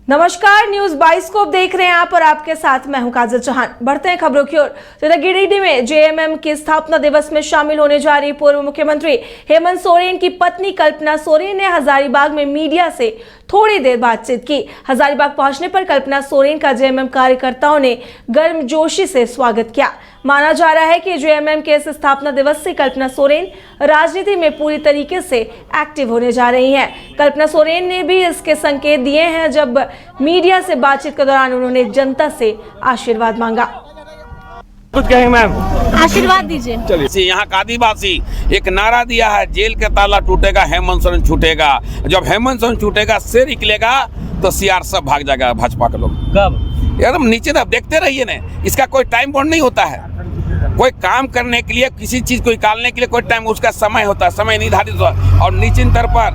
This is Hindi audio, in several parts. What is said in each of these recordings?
नमस्कार, न्यूज बाइस्कोप देख रहे हैं आप और आपके साथ मैं हूं काजल चौहान। बढ़ते हैं खबरों की ओर। तो गिरिडीह में जेएमएम के स्थापना दिवस में शामिल होने जा रही पूर्व मुख्यमंत्री हेमंत सोरेन की पत्नी कल्पना सोरेन ने हजारीबाग में मीडिया से थोड़ी देर बातचीत की। हजारीबाग पहुंचने पर कल्पना सोरेन का जेएमएम कार्यकर्ताओं ने गर्मजोशी से स्वागत किया। माना जा रहा है कि जेएमएम के इस स्थापना दिवस से कल्पना सोरेन राजनीति में पूरी तरीके से एक्टिव होने जा रही हैं। कल्पना सोरेन ने भी इसके संकेत दिए हैं जब मीडिया से बातचीत के दौरान उन्होंने जनता से आशीर्वाद मांगा। कुछ कहेंगे मैम? आशीर्वाद दीजिए। चलिए, यहाँ का आदिवासी एक नारा दिया है, जेल का ताला टूटेगा, हेमंत सोरेन छूटेगा। जब हेमंत सोरेन छूटेगा, शेर निकलेगा तो सीआर सब भाग जाएगा भाजपा के लोग। कब? एकदम नीचे तक देखते रहिए ना, इसका कोई टाइम बॉन्ड नहीं होता है। कोई काम करने के लिए, किसी चीज को निकालने के लिए कोई टाइम, उसका समय होता है, समय निर्धारित होता है। और निश्चित तौर पर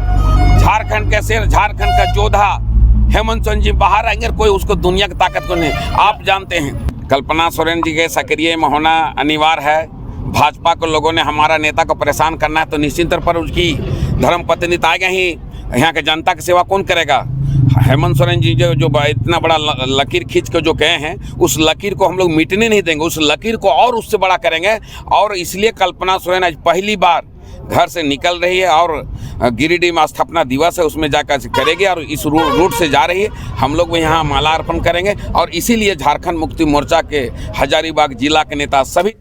झारखंड के शेर, झारखंड का योद्धा हेमंत सोरेन जी बाहर आएंगे, कोई उसको दुनिया की ताकत को नहीं। आप जानते हैं कल्पना सोरेन जी के सक्रिय में होना अनिवार्य है। भाजपा को लोगों ने हमारा नेता को परेशान करना है तो निश्चित तौर पर उसकी धर्मपत्नी तो आएगा ही। यहाँ के जनता की सेवा कौन करेगा? हेमंत सोरेन जी जो इतना बड़ा लकीर खींच के जो कहे हैं, उस लकीर को हम लोग मिटने नहीं देंगे, उस लकीर को और उससे बड़ा करेंगे। और इसलिए कल्पना सोरेन आज पहली बार घर से निकल रही है और गिरिडीह में स्थापना दिवस है, उसमें जाकर करेगी और इस रूट से जा रही है। हम लोग भी यहाँ माला अर्पण करेंगे और इसीलिए झारखंड मुक्ति मोर्चा के हजारीबाग जिला के नेता सभी।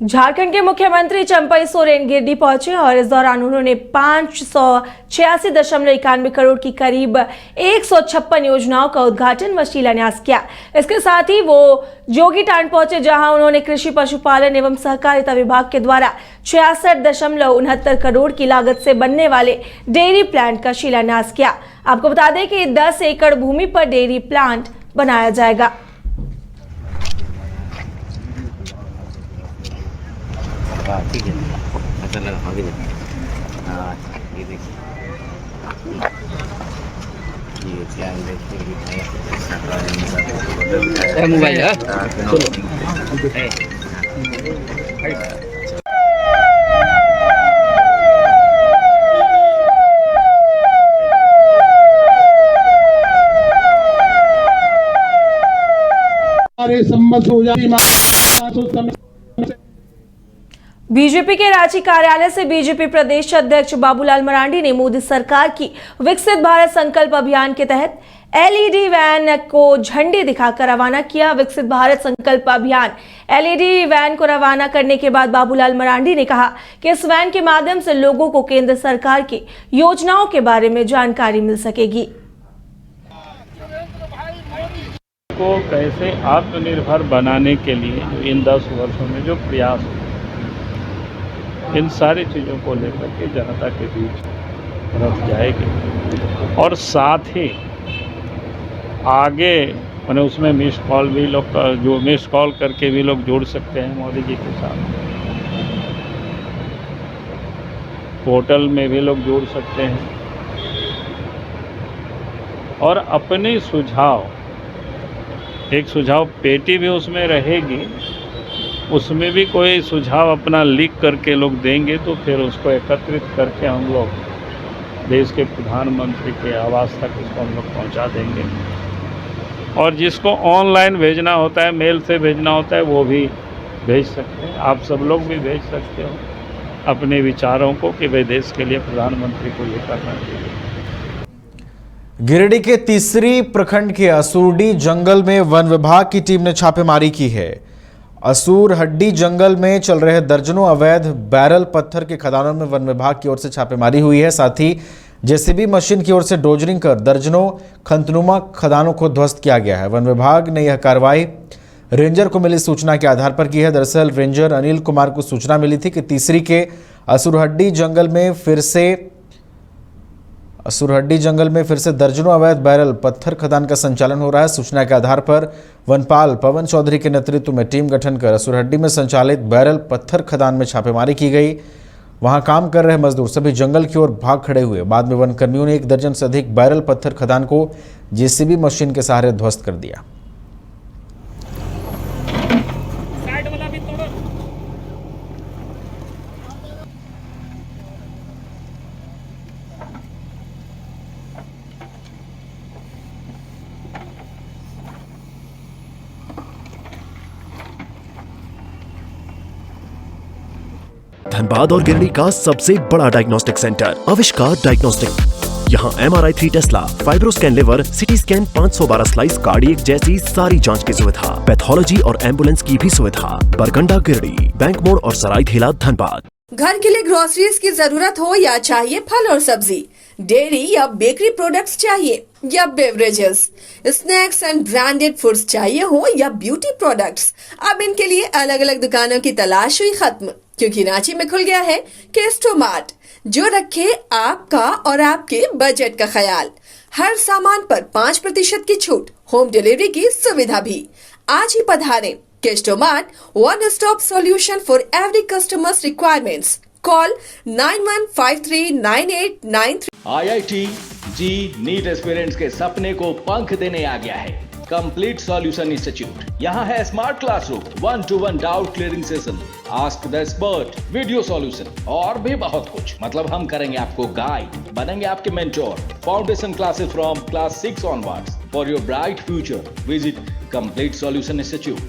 झारखंड के मुख्यमंत्री चंपई सोरेन गिरिडीह पहुंचे और इस दौरान उन्होंने 586.91 करोड़ की करीब 156 योजनाओं का उद्घाटन व शिलान्यास किया। इसके साथ ही वो जोगीटांड पहुंचे, जहां उन्होंने कृषि पशुपालन एवं सहकारिता विभाग के द्वारा 66.69 करोड़ की लागत से बनने वाले डेयरी प्लांट का शिलान्यास किया। आपको बता दें कि 10 एकड़ भूमि पर डेयरी प्लांट बनाया जाएगा। ठीक है, अच्छा लगा। आगे हाँ, ये देखिए, ये क्या देखिए मोबाइल है। सम्मत हो जाए। बीजेपी के रांची कार्यालय से बीजेपी प्रदेश अध्यक्ष बाबूलाल मरांडी ने मोदी सरकार की विकसित भारत संकल्प अभियान के तहत एलईडी वैन को झंडी दिखाकर रवाना किया। विकसित भारत संकल्प अभियान एलईडी वैन को रवाना करने के बाद बाबूलाल मरांडी ने कहा कि इस वैन के माध्यम से लोगों को केंद्र सरकार की योजनाओं के बारे में जानकारी मिल सकेगी। को कैसे आत्मनिर्भर बनाने के लिए इन 10 वर्षों में जो प्रयास हुए, इन सारी चीज़ों को लेकर के जनता के बीच रख जाएगी। और साथ ही आगे मैंने उसमें मिस कॉल भी लोग, जो मिस कॉल करके भी लोग जुड़ सकते हैं मोदी जी के साथ। पोर्टल में भी लोग जुड़ सकते हैं और अपने सुझाव, एक सुझाव पेटी भी उसमें रहेगी, उसमें भी कोई सुझाव अपना लिख करके लोग देंगे तो फिर उसको एकत्रित करके हम लोग देश के प्रधानमंत्री के आवास तक उसको हम लोग पहुंचा देंगे। और जिसको ऑनलाइन भेजना होता है, मेल से भेजना होता है, वो भी भेज सकते हैं। आप सब लोग भी भेज सकते हो अपने विचारों को कि भाई देश के लिए प्रधानमंत्री को ये करना चाहिए। गिरिडीह के तीसरी प्रखंड के असुरडी जंगल में वन विभाग की टीम ने छापेमारी की है। असुरहड्डी जंगल में चल रहे दर्जनों अवैध बैरल पत्थर के खदानों में वन विभाग की ओर से छापेमारी हुई है। साथ ही जेसीबी मशीन की ओर से डोजरिंग कर दर्जनों खंतनुमा खदानों को ध्वस्त किया गया है। वन विभाग ने यह कार्रवाई रेंजर को मिली सूचना के आधार पर की है। दरअसल रेंजर अनिल कुमार को सूचना मिली थी कि तीसरी के असुरहड्डी जंगल में फिर से दर्जनों अवैध बैरल पत्थर खदान का संचालन हो रहा है। सूचना के आधार पर वनपाल पवन चौधरी के नेतृत्व में टीम गठन कर असुरहड्डी में संचालित बैरल पत्थर खदान में छापेमारी की गई। वहां काम कर रहे मजदूर सभी जंगल की ओर भाग खड़े हुए। बाद में वन कर्मियों ने 1 दर्जन से अधिक बैरल पत्थर खदान को जेसीबी मशीन के सहारे ध्वस्त कर दिया। धनबाद और गिरिडीह का सबसे बड़ा डायग्नोस्टिक सेंटर आविष्कार डायग्नोस्टिक। यहाँ MRI 3 Tesla, fibroscan liver, CT scan 512 slice cardiac जैसी सारी जांच की सुविधा, पैथोलॉजी और एम्बुलेंस की भी सुविधा। बरकंडा गिरिडीह, बैंक मोड़ और सराय ठेला धनबाद। घर के लिए ग्रोसरीज की जरूरत हो या चाहिए फल और सब्जी, डेयरी या बेकरी प्रोडक्ट्स चाहिए या beverages, snacks and branded foods चाहिए हो या ब्यूटी प्रोडक्ट्स, अब इनके लिए अलग अलग दुकानों की तलाश हुई खत्म, क्योंकि रांची में खुल गया है केस्टो मार्ट, जो रखे आपका और आपके बजट का ख्याल। हर सामान पर 5% की छूट, होम डिलीवरी की सुविधा भी। आज ही पधारें Kesto mart, one stop solution for every customers requirements. Call 91539893। IIT JEE NEET aspirants के सपने को पंख देने आ गया है कंप्लीट सॉल्यूशन इंस्टीट्यूट। यहाँ है smart classroom, 1-to-1 doubt clearing session, ask the expert, video solution और भी बहुत कुछ। मतलब हम करेंगे आपको गाइड, बनेंगे आपके mentor. Foundation classes from class 6 onwards for your bright future. Visit complete solution institute.